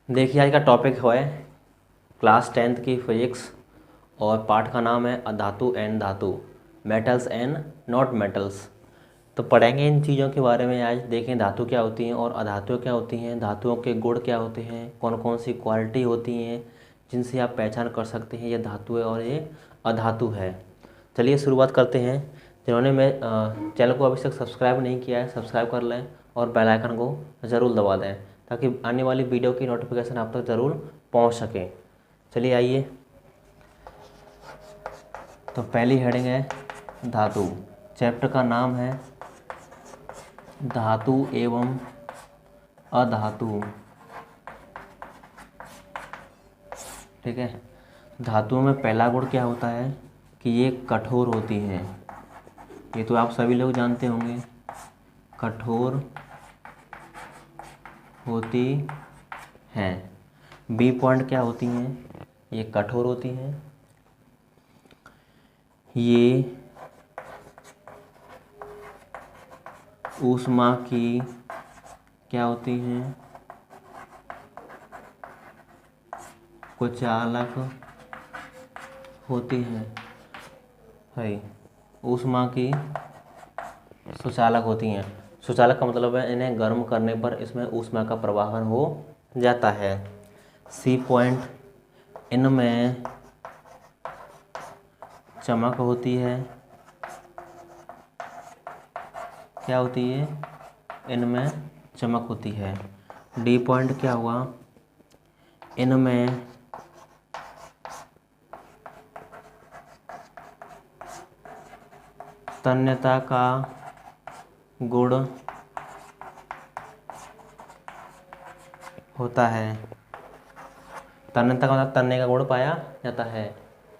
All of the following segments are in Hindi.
देखिए आज का टॉपिक है क्लास 10th की फिजिक्स और पाठ का नाम है अधातु एंड धातु, मेटल्स एंड नॉट मेटल्स। तो पढ़ेंगे इन चीज़ों के बारे में। आज देखें धातु क्या होती हैं और अधातु क्या होती हैं, धातुओं के गुण क्या होते हैं, कौन कौन सी क्वालिटी होती हैं जिनसे आप पहचान कर सकते हैं ये धातु है और ये अधातु है। चलिए शुरुआत करते हैं। जिन्होंने चैनल को अभी तक सब्सक्राइब नहीं किया है सब्सक्राइब कर लें और बेल आइकन को ज़रूर दबा दें ताकि आने वाली वीडियो की नोटिफिकेशन आप तक ज़रूर पहुंच सके। चलिए आइए। तो पहली हेडिंग है धातु। चैप्टर का नाम है धातु एवं अधातु। ठीक है। धातुओं में पहला गुण क्या होता है कि ये कठोर होती हैं। ये तो आप सभी लोग जानते होंगे, कठोर होती हैं। बी पॉइंट क्या होती हैं, ये कठोर होती हैं, ये ऊष्मा की क्या होती हैं, कुचालक होती हैं। है ऊष्मा की सुचालक होती हैं। सुचालक का मतलब है इन्हें गर्म करने पर इसमें ऊष्मा का प्रवाहन हो जाता है। सी पॉइंट, इनमें चमक होती है। क्या होती है, इनमें चमक होती है। डी पॉइंट क्या हुआ, इनमें तन्यता का गुण होता है। तन्यता का मतलब तनने का गुण पाया जाता है।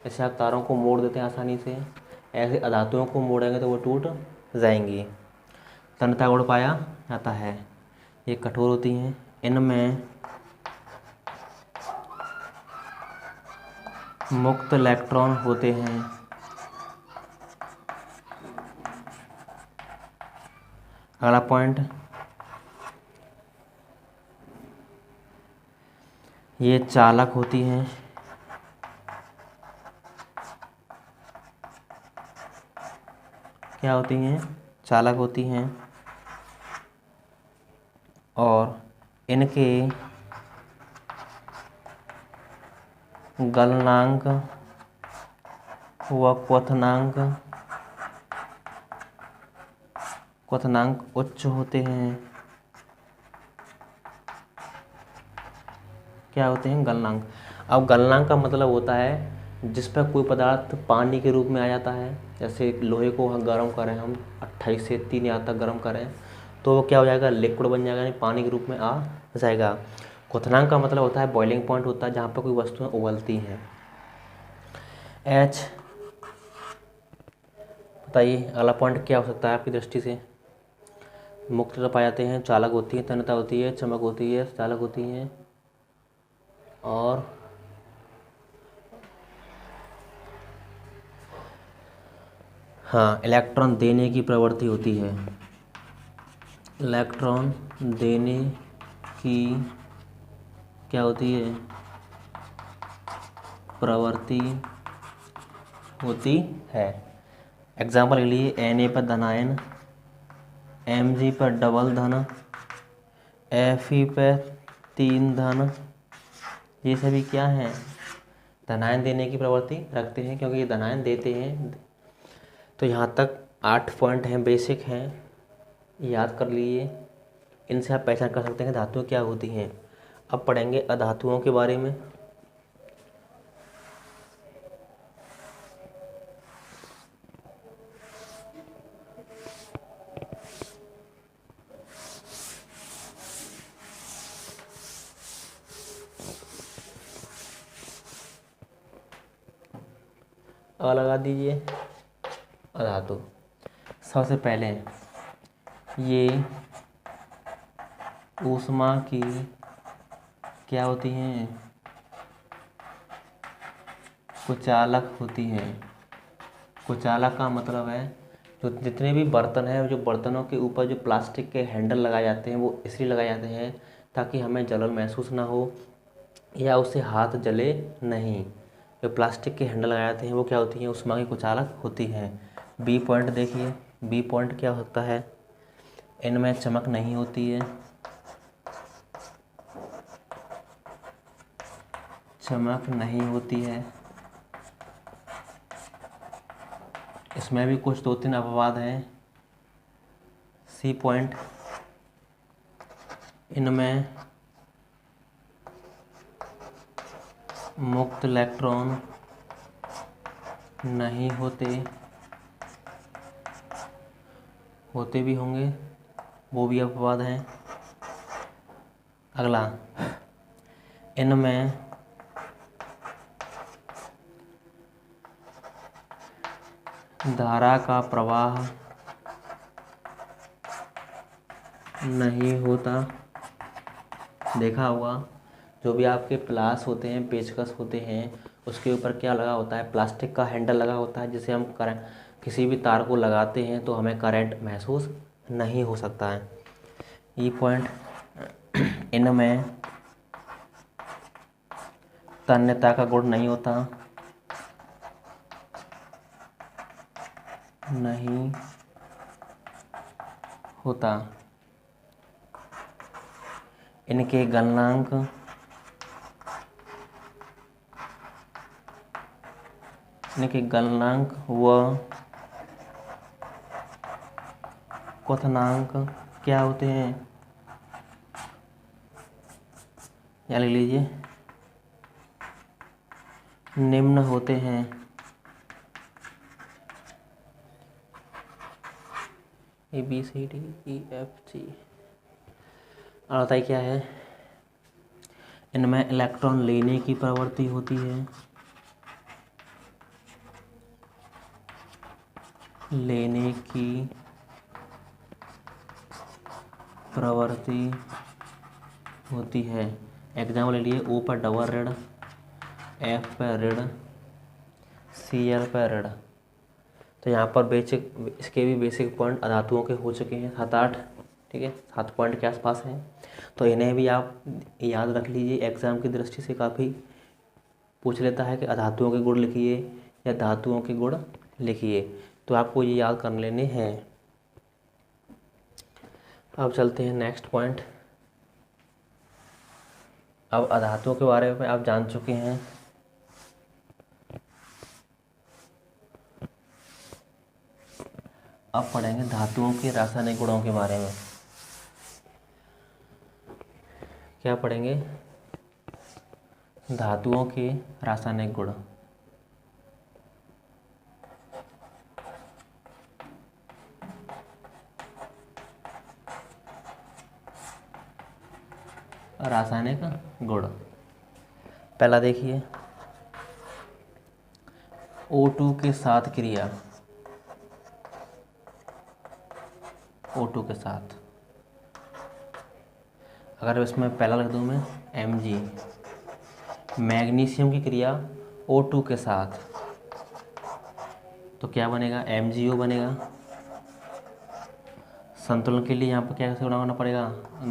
जैसे आप तारों को मोड़ देते हैं आसानी से, ऐसे अधातुओं को मोड़ेंगे तो वो टूट जाएंगी। तन्यता गुण पाया जाता है। ये कठोर होती हैं। इनमें मुक्त इलेक्ट्रॉन होते हैं। अगला पॉइंट, ये चालक होती हैं। क्या होती हैं, चालक होती हैं और इनके गलनांक व क्वथनांक उच्च होते हैं। क्या होते हैं, गलनांक। अब गलनांक का मतलब होता है जिस पर कोई पदार्थ पानी के रूप में आ जाता है। जैसे लोहे को हम गर्म करें, हम 28 से 3 यहाँ तक गर्म करें तो वो क्या हो जाएगा, लिक्विड बन जाएगा, यानी पानी के रूप में आ जाएगा। क्वथनांक का मतलब होता है बॉइलिंग पॉइंट होता है जहाँ पर कोई वस्तुएं उबलती हैं। एच, बताइए अगला पॉइंट क्या हो सकता है आपकी दृष्टि से। मुक्त पाए जाते हैं, चालक होती है, तन्यता होती है, चमक होती है, चालक होती हैं और हाँ इलेक्ट्रॉन देने की प्रवृत्ति होती है। इलेक्ट्रॉन देने की क्या होती है, प्रवृत्ति होती है। एग्जाम्पल के लिए Na पर धनायन, Mg पर डबल धन, Fe पर 3 धन, ये सभी क्या हैं, धनायन देने की प्रवृत्ति रखते हैं क्योंकि ये धनायन देते हैं। तो यहाँ तक 8 पॉइंट हैं, बेसिक हैं, याद कर लीजिए। इनसे आप पहचान कर सकते हैं धातुएं क्या होती हैं। अब पढ़ेंगे अधातुओं के बारे में। लगा दीजिए अधातु। सबसे पहले ये ऊष्मा की क्या होती हैं, कुचालक होती हैं। कुचालक का मतलब है जो जितने भी बर्तन हैं, जो बर्तनों के ऊपर जो प्लास्टिक के हैंडल लगाए जाते हैं वो इसलिए लगाए जाते हैं ताकि हमें जलन महसूस ना हो या उससे हाथ जले नहीं। जो प्लास्टिक के हैंडल लगाए जाते हैं वो क्या होती हैं, ऊष्मा की कुचालक होती हैं। बी पॉइंट देखिए, बी पॉइंट क्या होता है, इनमें चमक नहीं होती है, चमक नहीं होती है। इसमें भी कुछ 2-3 अपवाद हैं। सी पॉइंट, इनमें मुक्त इलेक्ट्रॉन नहीं होते, होते भी होंगे, वो भी अपवाद हैं। अगला, इनमें धारा का प्रवाह नहीं होता। देखा होगा जो भी आपके प्लास होते हैं, पेचकस होते हैं, उसके ऊपर क्या लगा होता है, प्लास्टिक का हैंडल लगा होता है, जिसे हम करंट किसी भी तार को लगाते हैं तो हमें करंट महसूस नहीं हो सकता है। ई पॉइंट, इनमें तन्यता का गुण नहीं होता, नहीं होता। इनके गलनांक व क्वथनांक क्या होते हैं, या लिख लीजिए निम्न होते हैं। A B C D E F G. और बताइए क्या है, इनमें इलेक्ट्रॉन लेने की प्रवृत्ति होती है, लेने की प्रवृत्ति होती है। एग्जाम्पल ले लिए, ओ पर डबल ऋण, एफ पर ऋण, सी एल पर ऋण। तो यहाँ पर बेसिक, इसके भी बेसिक पॉइंट अधातुओं के हो चुके हैं 7-8, ठीक है, 7 पॉइंट के आसपास हैं। तो इन्हें भी आप याद रख लीजिए, एग्ज़ाम की दृष्टि से काफ़ी पूछ लेता है कि अधातुओं के गुण लिखिए या धातुओं के गुण लिखिए, तो आपको ये याद कर लेने हैं। अब चलते हैं नेक्स्ट पॉइंट। अब अधातुओं के बारे में आप जान चुके हैं। अब पढ़ेंगे धातुओं के रासायनिक गुणों के बारे में। क्या पढ़ेंगे, धातुओं के रासायनिक गुण। रासायनिक गुण, पहला देखिए, O2 के साथ क्रिया, O2 के साथ, अगर इसमें पहला लिख दूँ मैं Mg, मैग्नीशियम की क्रिया O2 के साथ, तो क्या बनेगा, MgO बनेगा। संतुलन के लिए यहाँ पर क्या से गुणा करना पड़ेगा,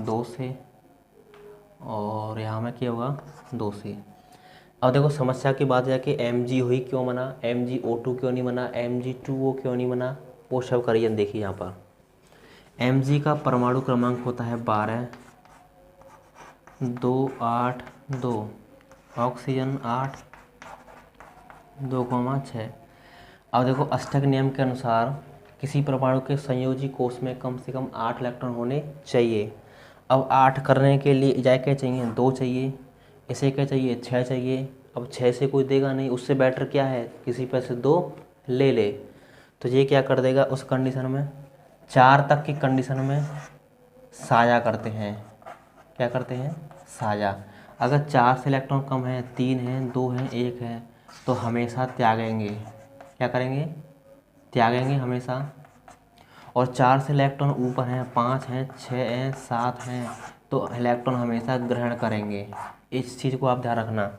2 से, और यहाँ में क्या होगा 2 से। अब देखो समस्या की बात है कि MgO ही क्यों बना, MgO2 क्यों नहीं बना, Mg2O क्यों नहीं बना, वो सब करिए। देखिए यहाँ पर Mg का परमाणु क्रमांक होता है 12, 2, 8, 2, ऑक्सीजन 8, 2,6। अब देखो अष्टक नियम के अनुसार किसी परमाणु के संयोजी कोष में कम से कम 8 इलेक्ट्रॉन होने चाहिए। अब 8 करने के लिए इजाज़त क्या चाहिए, 2 चाहिए, इसे क्या चाहिए, 6 चाहिए। अब 6 से कोई देगा नहीं, उससे बेटर क्या है, किसी पर से 2 ले ले। तो ये क्या कर देगा, उस कंडीशन में 4 तक की कंडीशन में साझा करते हैं। क्या करते हैं, साझा। अगर 4 से इलेक्ट्रॉन कम है, 3 है, 2 है, 1 है, तो हमेशा त्यागेंगे। क्या करेंगे, त्यागेंगे हमेशा। और 4 से इलेक्ट्रॉन ऊपर हैं, 5 हैं, 6 हैं, 7 हैं, तो इलेक्ट्रॉन हमेशा ग्रहण करेंगे। इस चीज़ को आप ध्यान रखना।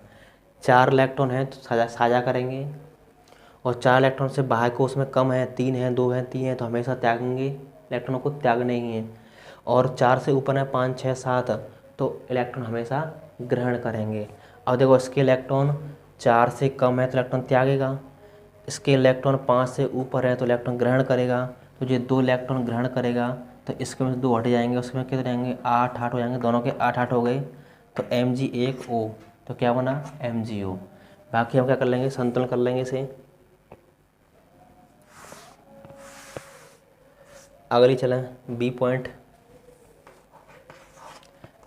4 इलेक्ट्रॉन हैं तो साझा करेंगे, और 4 इलेक्ट्रॉन से बाहर को उसमें कम है, 3 है, 2 है, 3 है, तो हमेशा त्यागेंगे, इलेक्ट्रॉनों को त्यागने ही है। और 4 से ऊपर है, 5, 6, 7, तो इलेक्ट्रॉन हमेशा ग्रहण करेंगे। अब देखो इसके इलेक्ट्रॉन 4 से कम है तो इलेक्ट्रॉन त्यागेगा, इसके इलेक्ट्रॉन 5 से ऊपर है तो इलेक्ट्रॉन ग्रहण करेगा। तो ये 2 इलेक्ट्रॉन ग्रहण करेगा तो इसके में से 2 हट जाएंगे, उसमें कितने रहेंगे 8 8 हो जाएंगे, दोनों के 8 8 हो गए तो Mg1O, तो क्या बना MgO। बाकी हम क्या कर लेंगे, संतुलन कर लेंगे इसे। अगली चलें बी पॉइंट,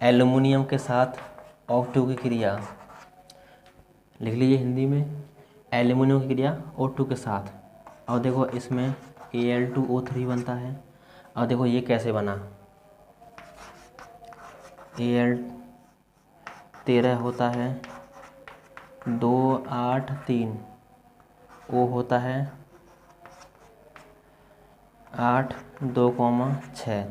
एल्युमिनियम के साथ O2 की क्रिया। लिख लीजिए हिंदी में, एल्युमिनियम की क्रिया O2 के साथ। और देखो इसमें Al2O3 बनता है। और देखो ये कैसे बना, Al13 होता है 2 8 3, O होता है 8 2, 6।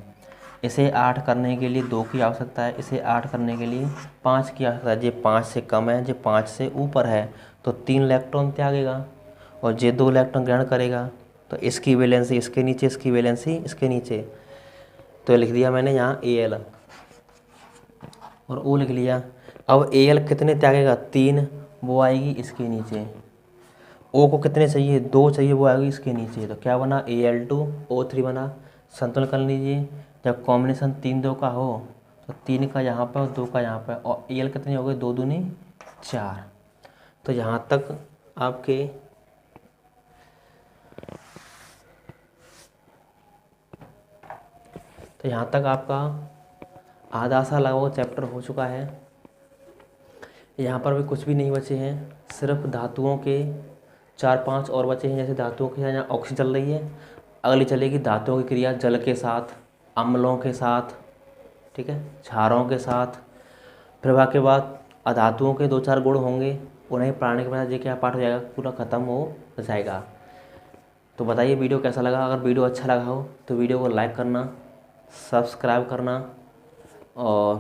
इसे 8 करने के लिए 2 की आवश्यकता है, इसे 8 करने के लिए 5 की आवश्यकता है। ये 5 से कम है, ये 5 से ऊपर है तो 3 इलेक्ट्रॉन त्यागेगा और ये 2 इलेक्ट्रॉन ग्रहण करेगा। तो इसकी वैलेंसी इसके नीचे, इसकी वैलेंसी इसके नीचे, तो लिख दिया मैंने यहाँ Al और O लिख लिया। अब Al कितने त्यागेगा 3, वो आएगी इसके नीचे। O को कितने चाहिए 2 चाहिए, वो आएगी इसके नीचे। तो क्या बना Al2O3 बना। संतुलन कर लीजिए, जब कॉम्बिनेशन 3 2 का हो तो 3 का यहाँ पर और 2 का यहाँ पर, और Al कितने हो गए 2 दूनी 4। तो यहाँ तक आपके आपका आधा सा लगभग चैप्टर हो चुका है। यहाँ पर भी कुछ भी नहीं बचे हैं, सिर्फ धातुओं के 4-5 और बचे हैं। जैसे धातुओं के यहाँ ऑक्सीजन चल रही है, अगली चलेगी धातुओं की क्रिया जल के साथ, अम्लों के साथ, ठीक है, क्षारों के साथ। फिर के बाद अधातुओं के 2-4 गुण होंगे, उन्हें पढ़ाने के बाद ये क्या पाठ हो जाएगा, पूरा ख़त्म हो जाएगा। तो बताइए वीडियो कैसा लगा। अगर वीडियो अच्छा लगा हो तो वीडियो को लाइक करना, सब्सक्राइब करना और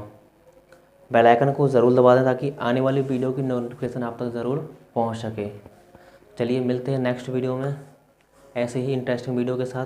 बेल आइकन को ज़रूर दबा दें ताकि आने वाली वीडियो की नोटिफिकेशन आप तक ज़रूर पहुंच सके। चलिए मिलते हैं नेक्स्ट वीडियो में ऐसे ही इंटरेस्टिंग वीडियो के साथ।